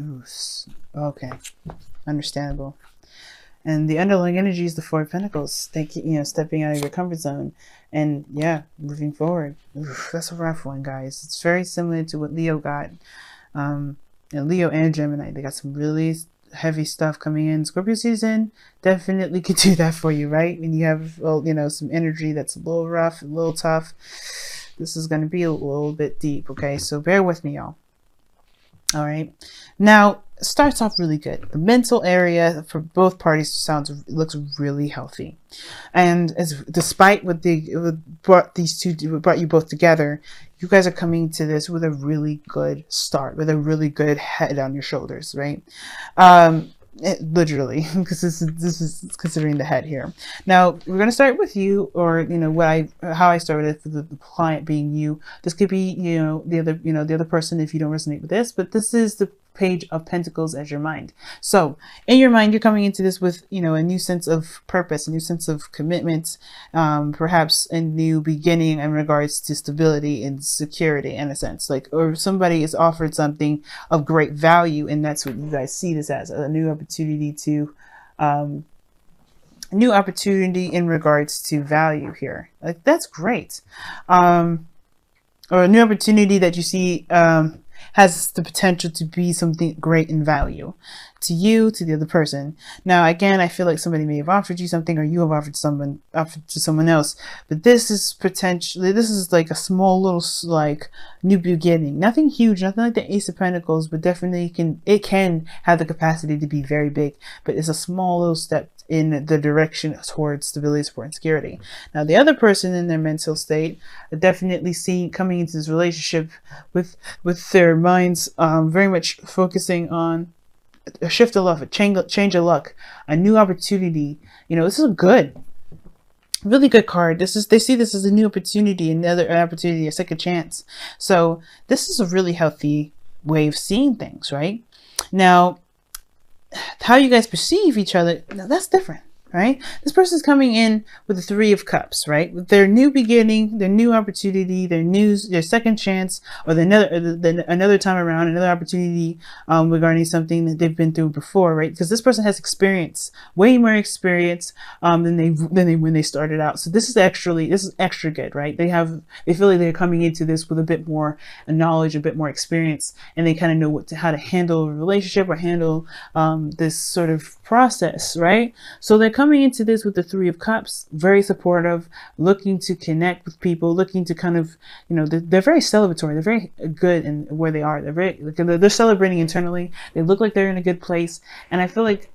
Ooh, okay, understandable. And the underlying energy is the Four of Pentacles. Thank you, stepping out of your comfort zone and yeah, moving forward. Oof, that's a rough one, guys. It's very similar to what Leo got. And Leo and Gemini, they got some really heavy stuff coming in. Scorpio season definitely could do that for you, right? When you have, well, some energy that's a little rough, a little tough. This is going to be a little bit deep, okay? So bear with me, y'all. All right. Now, starts off really good. The mental area for both parties looks really healthy, and despite what brought you both together, you guys are coming to this with a really good start, with a really good head on your shoulders, right? Literally, because this is considering the head here. Now we're going to start with you, or how I started with the client being you. This could be the other person if you don't resonate with this, but this is the Page of Pentacles as your mind. So in your mind, you're coming into this with a new sense of purpose, a new sense of commitment, perhaps a new beginning in regards to stability and security, in a sense, or somebody is offered something of great value, and that's what you guys see this as, a new opportunity to new opportunity in regards to value here. Like, that's great. Or a new opportunity that you see has the potential to be something great in value to you, to the other person. Now, again, I feel like somebody may have offered you something, or you have offered to someone else, but this is like a small little new beginning. Nothing huge, nothing like the Ace of Pentacles, but definitely it can have the capacity to be very big, but it's a small little step in the direction towards stability, support, and security. Now, the other person in their mental state are definitely coming into this relationship with their minds very much focusing on a shift of luck, a change of luck, a new opportunity. This is a really good card. They see this as a new opportunity, another opportunity, a second chance. So this is a really healthy way of seeing things, right? Now, how you guys perceive each other, now that's different, right? This person's coming in with the Three of Cups, right? With their new beginning, their new opportunity, their second chance, or another time around, another opportunity regarding something that they've been through before, right? Because this person has experience, way more experience than when they started out. So this is extra good, right? They feel like they're coming into this with a bit more knowledge, a bit more experience, and they kind of know how to handle a relationship or handle this sort of process, right? So they're coming into this with the Three of Cups, very supportive, looking to connect with people, looking to kind of, they're very celebratory. They're very good in where they are. They're celebrating internally. They look like they're in a good place. And I feel like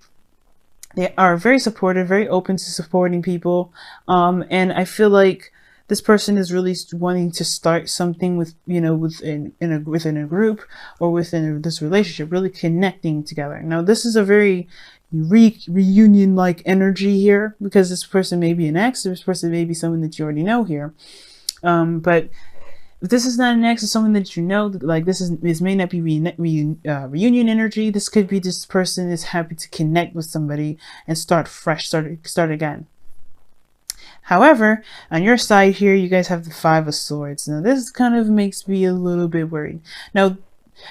they are very supportive, very open to supporting people. And I feel like this person is really wanting to start something within a group or within this relationship, really connecting together. Now, this is a very reunion-like energy here, because this person may be an ex, this person may be someone that you already know here. But if this is not an ex, it's someone that you know, like this may not be reunion energy. This could be this person is happy to connect with somebody and start fresh, start again. However, on your side here, you guys have the Five of Swords. Now, this kind of makes me a little bit worried.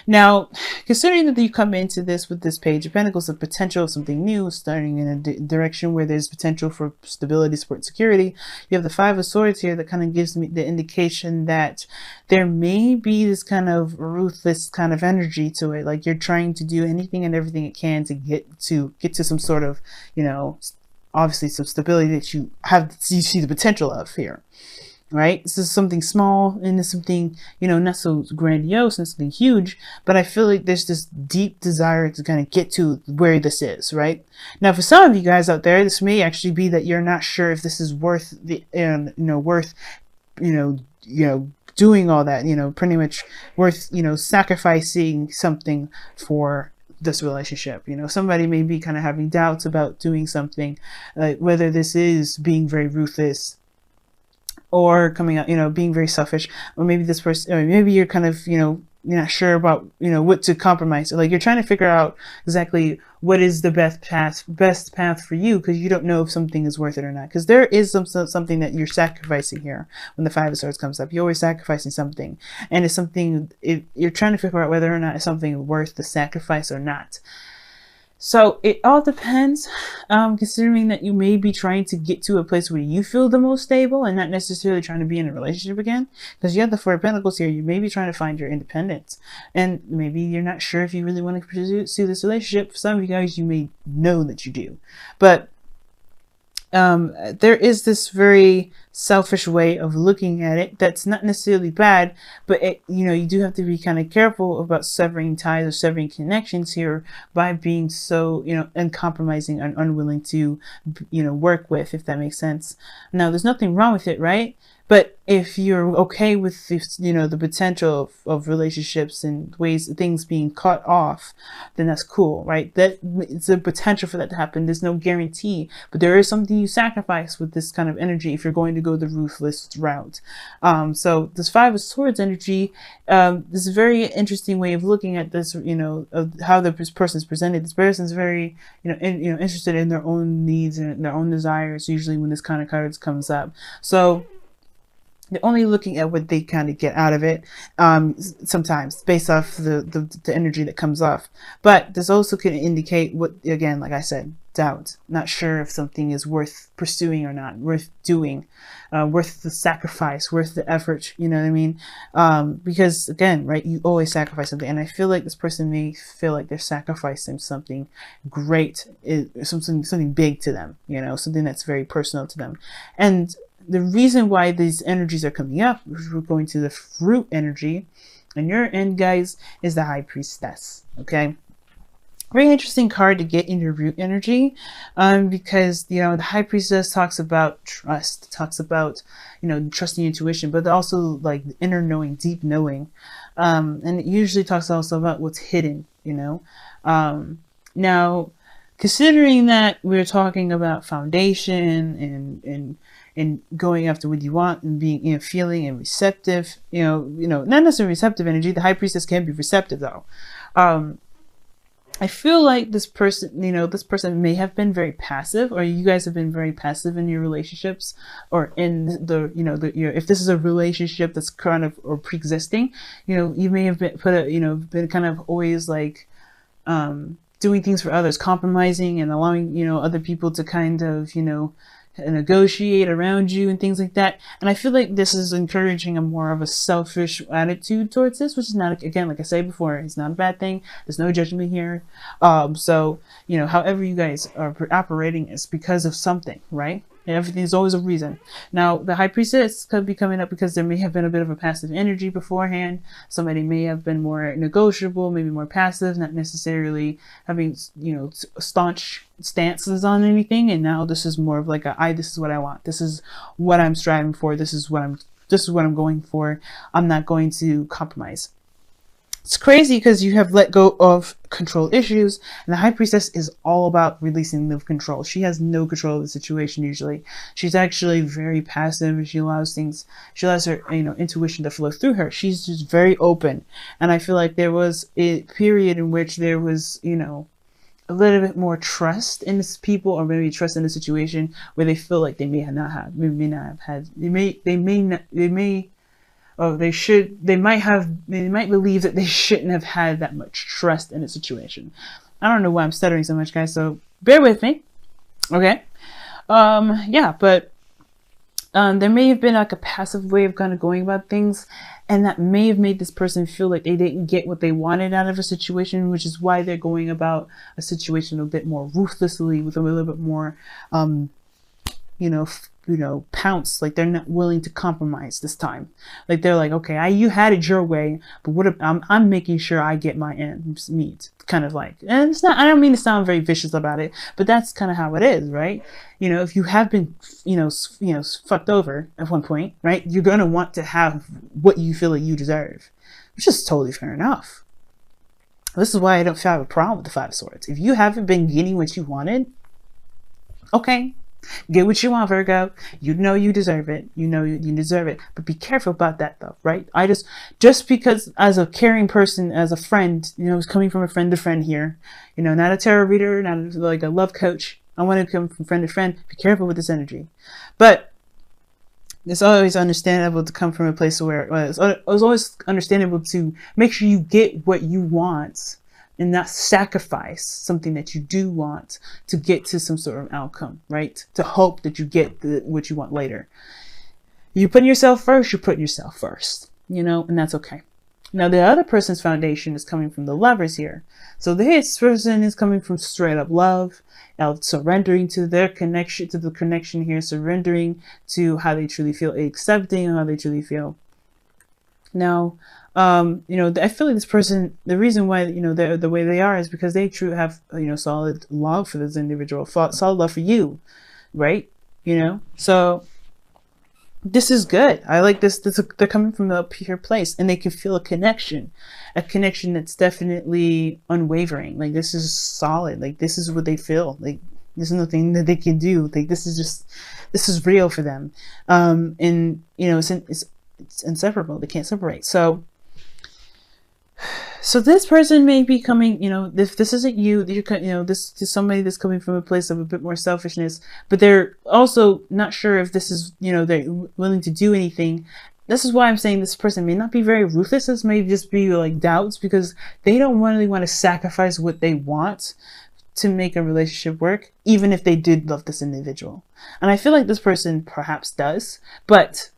Now, considering that you come into this with this Page of Pentacles, the potential of something new, starting in a direction where there's potential for stability, support, and security, you have the Five of Swords here that kind of gives me the indication that there may be this kind of ruthless kind of energy to it. Like, you're trying to do anything and everything it can to get to some sort of, obviously some stability that you see the potential of here, right? This is something small, and it's something, not so grandiose, and something huge, but I feel like there's this deep desire to kind of get to where this is, right? Now, for some of you guys out there, this may actually be that you're not sure if this is worth doing all that, pretty much worth, sacrificing something for this relationship. Somebody may be kind of having doubts about doing something, like whether this is being very ruthless or coming out, being very selfish, or maybe this person, or maybe you're kind of, you're not sure about, what to compromise. Like you're trying to figure out exactly what is the best path for you, because you don't know if something is worth it or not. Because there is something that you're sacrificing here. When the Five of Swords comes up, you're always sacrificing something, and it's something you're trying to figure out whether or not it's something worth the sacrifice or not. So it all depends, considering that you may be trying to get to a place where you feel the most stable and not necessarily trying to be in a relationship again. Because you have the Four of Pentacles here. You may be trying to find your independence. And maybe you're not sure if you really want to pursue this relationship. For some of you guys, you may know that you do. But there is this very selfish way of looking at it that's not necessarily bad, but you do have to be kind of careful about severing ties or severing connections here by being so uncompromising and unwilling to work with, if that makes sense. Now, there's nothing wrong with it, right? But if you're okay with the potential of relationships and things being cut off, then that's cool, right? That it's a potential for that to happen. There's no guarantee, but there is something you sacrifice with this kind of energy if you're going to go the ruthless route. So this Five of Swords energy, this is a very interesting way of looking at this. Of how the person's presented. This person's very interested in their own needs and their own desires. Usually when this kind of cards comes up, so they're only looking at what they kind of get out of it, sometimes based off the energy that comes off. But this also can indicate what, again, like I said, doubt. Not sure if something is worth pursuing or not, worth doing, worth the sacrifice, worth the effort. You know what I mean? Because again, right, you always sacrifice something. And I feel like this person may feel like they're sacrificing something great, something big to them, something that's very personal to them. And the reason why these energies are coming up, we're going to the Fruit energy, and your end, guys, is the High Priestess. Okay, very interesting card to get in your Root energy, because the High Priestess talks about trust, talks about trusting intuition, but also like inner knowing, deep knowing, and it usually talks also about what's hidden. Now, considering that we're talking about foundation and going after what you want and being feeling and receptive, not necessarily receptive energy. The High Priestess can be receptive though. I feel like this person, this person may have been very passive, or you guys have been very passive in your relationships, or in if this is a relationship that's kind of or pre-existing, you may have been been kind of always like doing things for others, compromising and allowing other people to kind of negotiate around you and things like that. And I feel like this is encouraging a more of a selfish attitude towards this, which is not, again, like I said before, it's not a bad thing. There's no judgment here. So however you guys are operating is because of something, right? Everything's always a reason. Now, the High Priestess could be coming up because there may have been a bit of a passive energy beforehand. Somebody may have been more negotiable, maybe more passive, not necessarily having, staunch stances on anything. And now this is more of like this is what I want. This is what I'm striving for. This is what I'm going for. I'm not going to compromise. It's crazy because you have let go of control issues, and the High Priestess is all about releasing the control. She has no control of the situation usually. She's actually very passive. She allows her intuition to flow through her. She's just very open, and I feel like there was a period in which there was a little bit more trust in this people, or maybe trust in the situation where they feel like they may not have had. They might believe that they shouldn't have had that much trust in a situation. I don't know why I'm stuttering so much, guys, so bear with me. Okay. But there may have been like a passive way of kind of going about things, and that may have made this person feel like they didn't get what they wanted out of a situation, which is why they're going about a situation a bit more ruthlessly, with a little bit more pounce. Like they're not willing to compromise this time. Like they're like, okay, you had it your way, but what if I'm making sure I get my ends meet, kind of like. And it's not, I don't mean to sound very vicious about it, but that's kind of how it is, right? If you have been fucked over at one point, right, you're gonna want to have what you feel like you deserve, which is totally fair enough. This is why I don't have a problem with the Five of Swords. If you haven't been getting what you wanted, okay, Get what you want, Virgo. You know you deserve it. You know you deserve it. But be careful about that, though, right? Just because as a caring person, as a friend, it's coming from a friend to friend here. Not a tarot reader, not like a love coach. I want to come from friend to friend. Be careful with this energy. But it's always understandable to come from a place where it's always understandable to make sure you get what you want and not sacrifice something that you do want to get to some sort of outcome, right? To hope that you get what you want later. You put yourself first, you're putting yourself first, and that's okay. Now, the other person's foundation is coming from the Lovers here. So this person is coming from straight up love, surrendering to their connection, to the connection here, surrendering to how they truly feel, accepting how they truly feel. Now, I feel like this person, the reason why, they're the way they are is because they truly have, solid love for this individual, solid love for you, right? So this is good. I like this. They're coming from a pure place and they can feel a connection that's definitely unwavering. Like, this is solid. Like, this is what they feel. Like, there's nothing that they can do. Like, this is real for them. And it's inseparable. They can't separate. So this person may be coming, if this isn't you, this is somebody that's coming from a place of a bit more selfishness, but they're also not sure if this is, they're willing to do anything. This is why I'm saying this person may not be very ruthless. This may just be like doubts because they don't really want to sacrifice what they want to make a relationship work, even if they did love this individual. And I feel like this person perhaps does, but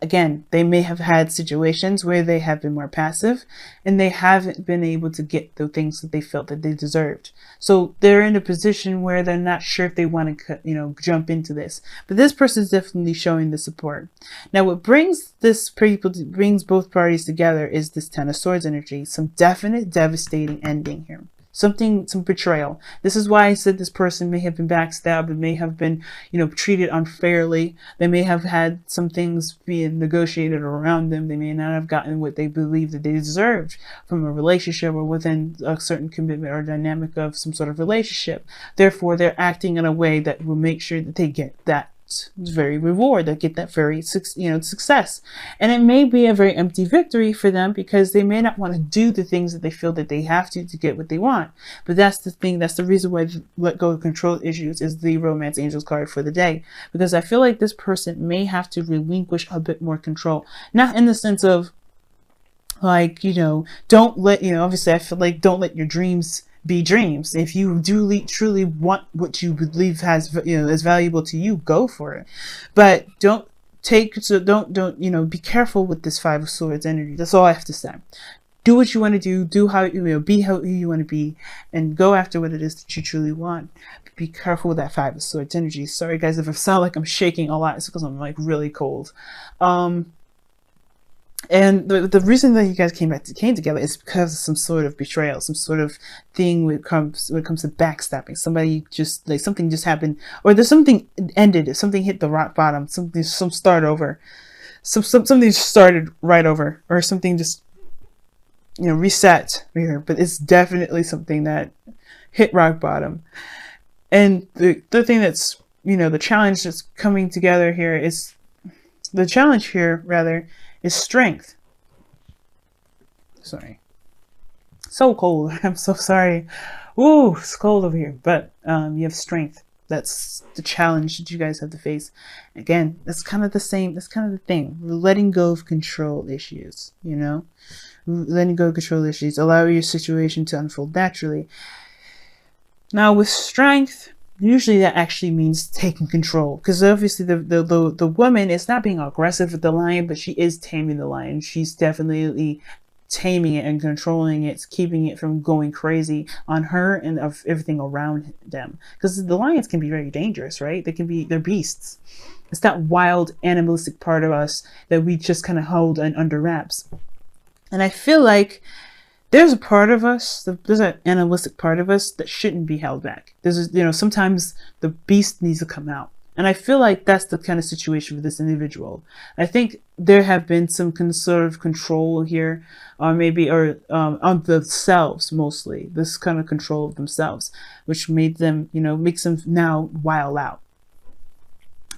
again, they may have had situations where they have been more passive and they haven't been able to get the things that they felt that they deserved. So they're in a position where they're not sure if they want to, jump into this. But this person is definitely showing the support. Now, what brings both parties together is this Ten of Swords energy, some definite devastating ending here. Some betrayal. This is why I said this person may have been backstabbed and may have been, treated unfairly. They may have had some things being negotiated around them. They may not have gotten what they believed that they deserved from a relationship or within a certain commitment or dynamic of some sort of relationship. Therefore, they're acting in a way that will make sure that they get that very reward, they get that very success. And it may be a very empty victory for them because they may not want to do the things that they feel that they have to get what they want. But that's the thing, that's the reason why let go of control issues is the Romance Angels card for the day, because I feel like this person may have to relinquish a bit more control, not in the sense of like, don't let, obviously I feel like don't let your dreams be dreams. If you do truly want what you believe has, is valuable to you, go for it. But don't be careful with this Five of Swords energy. That's all I have to say. Do what you want to do how, be how you want to be, and go after what it is that you truly want. But be careful with that Five of Swords energy. Sorry guys, if I sound like I'm shaking a lot, it's because I'm like really cold. And the reason that you guys came together is because of some sort of betrayal, some sort of thing when it comes to backstabbing. Somebody just like something just happened, or there's something ended, something hit the rock bottom, something start over, something started right over, or something just reset here. But it's definitely something that hit rock bottom. And the thing that's the challenge that's coming together here is is strength. Sorry. So cold. I'm so sorry. Ooh, it's cold over here. But you have strength. That's the challenge that you guys have to face. Again, that's kind of the same. That's kind of the thing. We're letting go of control issues, letting go of control issues. Allow your situation to unfold naturally. Now with strength, usually that actually means taking control, because obviously the woman is not being aggressive with the lion, but she is taming the lion. She's definitely taming it and controlling it, keeping it from going crazy on her and of everything around them. Because the lions can be very dangerous, right? They're beasts. It's that wild animalistic part of us that we just kind of hold under wraps. And I feel like there's a part of us, there's an animalistic part of us that shouldn't be held back. Sometimes the beast needs to come out. And I feel like that's the kind of situation for this individual. I think there have been some sort of control here, or maybe, or on themselves mostly, this kind of control of themselves, which made them, makes them now wild out.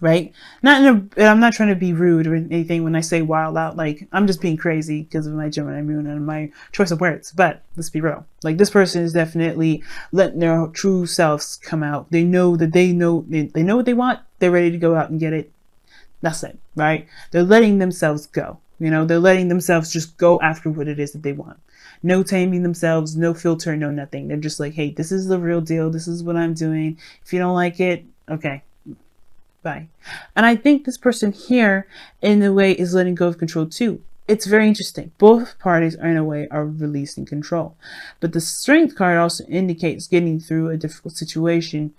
Right? I'm not trying to be rude or anything when I say wild out. Like, I'm just being crazy because of my Gemini moon and my choice of words. But let's be real. Like, this person is definitely letting their true selves come out. They know that they know what they want. They're ready to go out and get it. That's it, right? They're letting themselves go. They're letting themselves just go after what it is that they want. No taming themselves, no filter, no nothing. They're just like, hey, this is the real deal. This is what I'm doing. If you don't like it, okay. Bye. And I think this person here, in a way, is letting go of control too. It's very interesting. Both parties, in a way, are releasing control. But the Strength card also indicates getting through a difficult situation,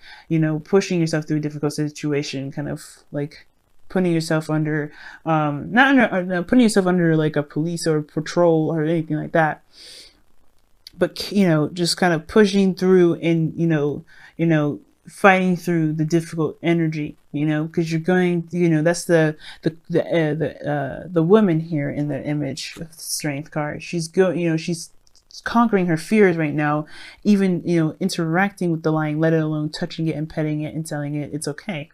pushing yourself through a difficult situation, kind of like putting yourself under, putting yourself under like a police or a patrol or anything like that. But, just kind of pushing through and, fighting through the difficult energy, because you're going, that's the woman here in the image of the Strength card. She's she's conquering her fears right now, even, interacting with the lion, let alone touching it and petting it and telling it it's okay.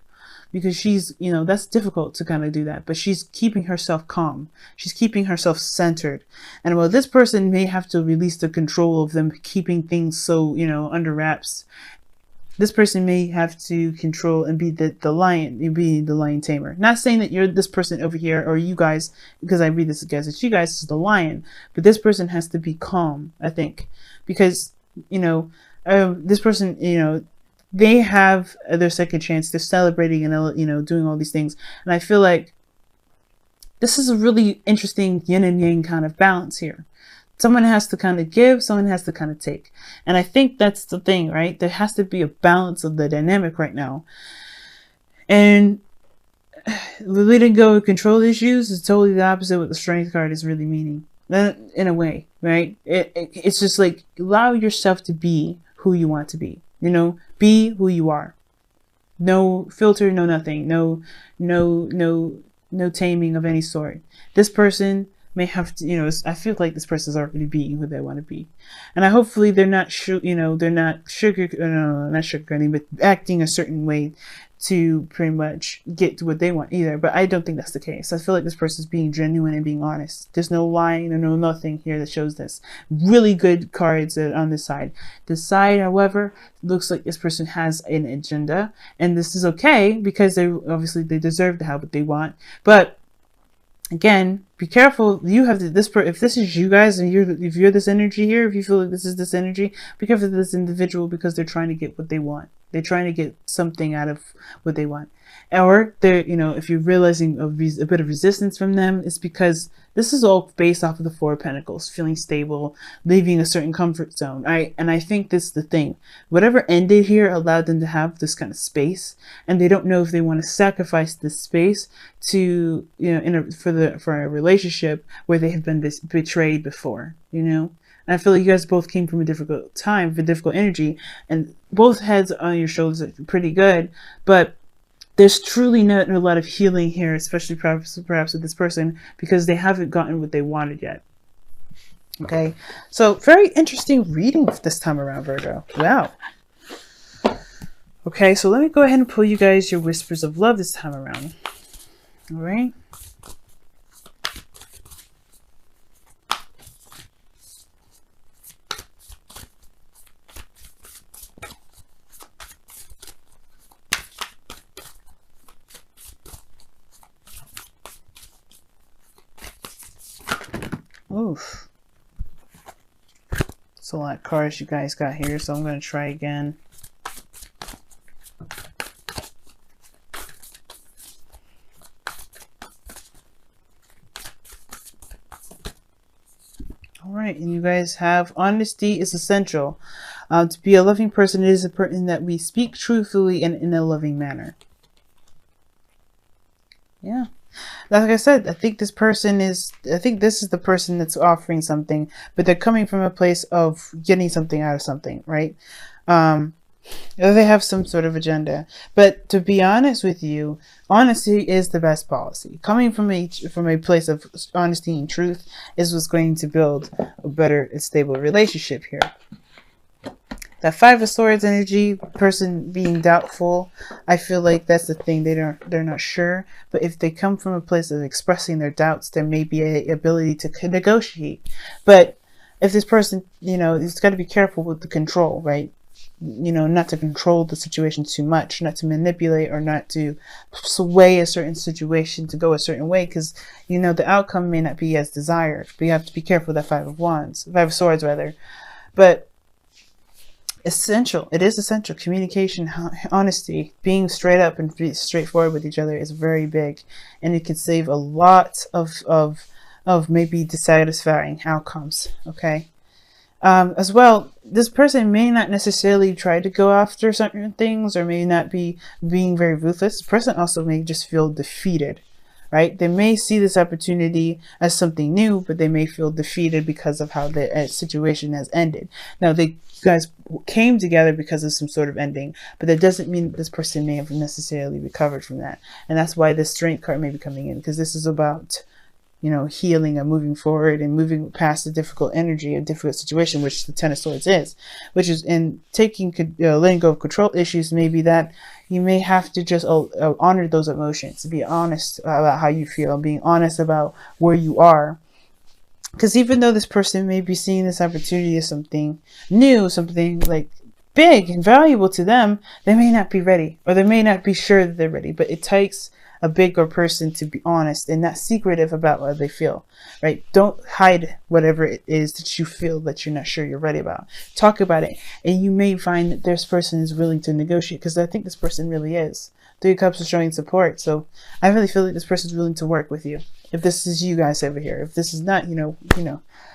Because she's, that's difficult to kind of do that, but she's keeping herself calm. She's keeping herself centered. And while this person may have to release the control of them keeping things so, under wraps, this person may have to control and be the lion, be the lion tamer. Not saying that you're this person over here or you guys, because I read this as it's you guys is the lion, but this person has to be calm, I think, because, this person, they have their second chance. They're celebrating and, doing all these things. And I feel like this is a really interesting yin and yang kind of balance here. Someone has to kind of give, someone has to kind of take. And I think that's the thing, right? There has to be a balance of the dynamic right now. And letting go of control issues is totally the opposite of what the Strength card is really meaning. In a way, right? It's just like, allow yourself to be who you want to be. Be who you are. No filter, no nothing. No taming of any sort. This person may have to, I feel like this person is already being who they want to be. And hopefully they're not, they're not sugarcoating, but acting a certain way to pretty much get to what they want either. But I don't think that's the case. I feel like this person is being genuine and being honest. There's no lying or no nothing here that shows this. Really good cards on this side. This side, however, looks like this person has an agenda, and this is okay because they deserve to have what they want. But again, be careful. You have if this is you guys, and if you're this energy here, if you feel like this is this energy, be careful of this individual because they're trying to get what they want. They're trying to get something out of what they want. Or they're, if you're realizing a bit of resistance from them, it's because this is all based off of the Four of Pentacles, feeling stable, leaving a certain comfort zone. And I think this is the thing. Whatever ended here allowed them to have this kind of space, and they don't know if they want to sacrifice this space to, for a relationship where they have been betrayed before, And I feel like you guys both came from a difficult time, for difficult energy, and both heads on your shoulders are pretty good, but there's truly not a lot of healing here, especially perhaps with this person, because they haven't gotten what they wanted yet. Okay, so very interesting reading this time around, Virgo. Wow. Okay, so let me go ahead and pull you guys your whispers of love this time around. All right. Oof. That's a lot of cards you guys got here, so I'm going to try again. Alright, and you guys have honesty is essential. To be a loving person, it is a person that we speak truthfully and in a loving manner. Yeah. Like I said, I think this is the person that's offering something, but they're coming from a place of getting something out of something, right? Or they have some sort of agenda. But to be honest with you, honesty is the best policy. Coming from a place of honesty and truth is what's going to build a better and stable relationship here. That Five of Swords energy, person being doubtful, I feel like that's the thing. They're not sure. But if they come from a place of expressing their doubts, there may be a ability to negotiate. But if this person, it's got to be careful with the control, right? Not to control the situation too much, not to manipulate or not to sway a certain situation to go a certain way, because the outcome may not be as desired. But you have to be careful with that Five of Swords rather. But it is essential. Communication, honesty, being straight up and straightforward with each other is very big, and it can save a lot of maybe dissatisfying outcomes. Okay. As well, this person may not necessarily try to go after certain things, or may not be being very ruthless. This person also may just feel defeated, right? They may see this opportunity as something new, but they may feel defeated because of how the situation has ended. Now, you guys came together because of some sort of ending, but that doesn't mean that this person may have necessarily recovered from that. And that's why the Strength card may be coming in, because this is about healing and moving forward and moving past the difficult energy, a difficult situation, which the Ten of Swords is, which is in letting go of control issues. Maybe that you may have to just honor those emotions, be honest about how you feel, being honest about where you are. Because even though this person may be seeing this opportunity as something new, something like big and valuable to them, they may not be ready, or they may not be sure that they're ready. But it takes a bigger person to be honest and not secretive about what they feel, right? Don't hide whatever it is that you feel that you're not sure you're ready about. Talk about it, and you may find that this person is willing to negotiate, because I think this person really is. Three of Cups is showing support, so I really feel like this person is willing to work with you. If this is you guys over here, if this is not,